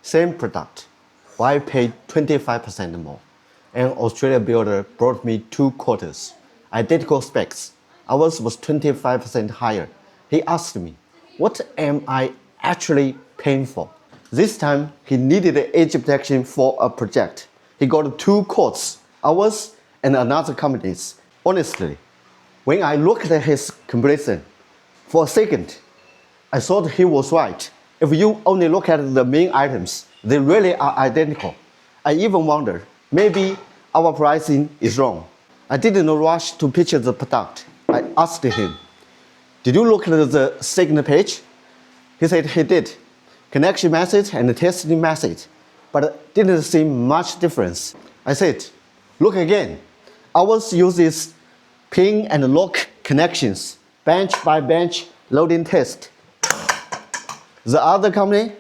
Same product, but I paid 25% more. An Australian builder brought me 2 quarters. Identical specs. Ours was 25% higher. He asked me, what am I actually paying for? This time, he needed edge protection for a project. He got 2 quotes, ours and another company's. Honestly, when I looked at his comparison, for a second, I thought he was right. If you only look at the main items, they really are identical. I even wondered, maybe our pricing is wrong. I didn't rush to picture the product. I asked him, did you look at the second page? He said he did. Connection message and testing message, but didn't see much difference. I said, look again. Ours uses pin and lock connections, bench by bench loading test. The other company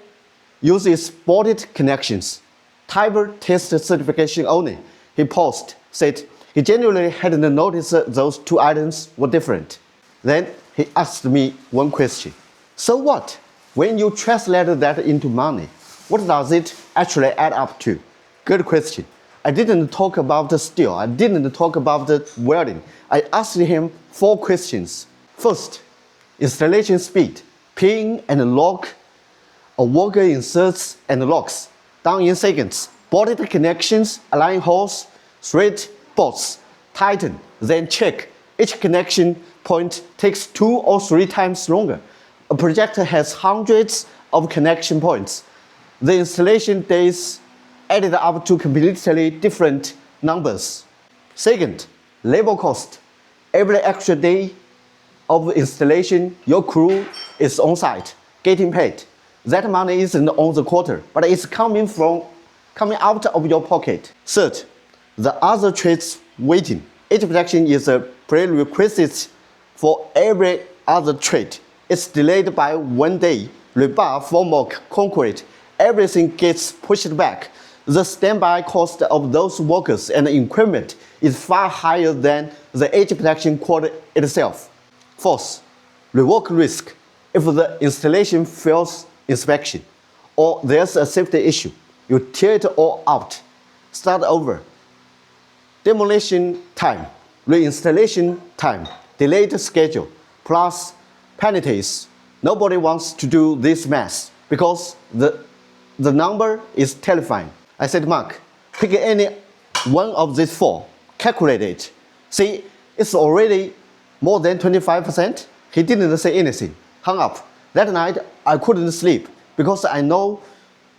uses bolted connections, type test certification only. He paused, said he genuinely hadn't noticed those 2 items were different. Then he asked me one question. So what? When you translate that into money, what does it actually add up to? Good question. I didn't talk about the steel. I didn't talk about the welding. I asked him 4 questions. First, installation speed, pin and lock, a worker inserts and locks, done in seconds. Bolted connections, align holes, thread bolts, tighten, then check. Each connection point takes 2 or 3 times longer. A project has hundreds of connection points. The installation days added up to completely different numbers. Second, labor cost. Every extra day of installation, your crew is on site, getting paid. That money isn't on the quarter, but it's coming out of your pocket. Third, the other trades waiting. Edge protection is a prerequisite for every other trade. It's delayed by 1 day. Rebar, formwork, concrete, everything gets pushed back. The standby cost of those workers and equipment is far higher than the edge protection quote itself. Fourth, rework risk. If the installation fails inspection or there's a safety issue, you tear it all out, start over. Demolition time, reinstallation time, delayed schedule, plus penalties. Nobody wants to do this mess because the number is terrifying. I said, Mark, pick any one of these 4, calculate it. See, it's already more than 25%. He didn't say anything, hung up. That night, I couldn't sleep because I know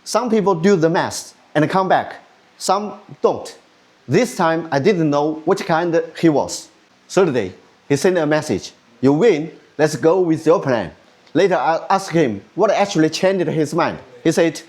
some people do the math and come back. Some don't. This time, I didn't know which kind he was. Third day, he sent a message. You win, let's go with your plan. Later, I asked him what actually changed his mind. He said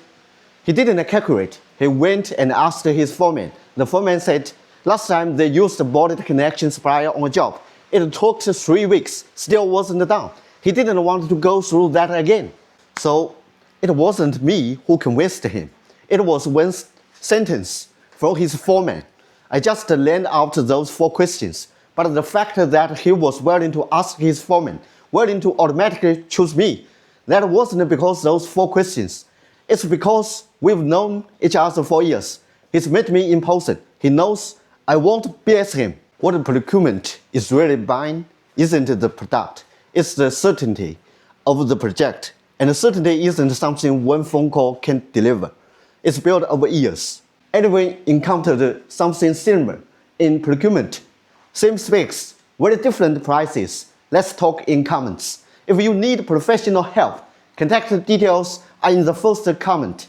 he didn't calculate. He went and asked his foreman. The foreman said last time they used the bolted connection supplier on a job. It took 3 weeks, still wasn't done. He didn't want to go through that again. So it wasn't me who convinced him. It was one sentence from his foreman. I just laid out those 4 questions. But the fact that he was willing to ask his foreman, willing to automatically choose me, that wasn't because those 4 questions. It's because we've known each other for years. He's met me in person. He knows I won't BS him. What procurement is really buying isn't the product. It's the certainty of the project. And the certainty isn't something one phone call can deliver. It's built over years. Anyone encountered something similar in procurement? Same specs, very different prices. Let's talk in comments. If you need professional help, contact details are in the first comment.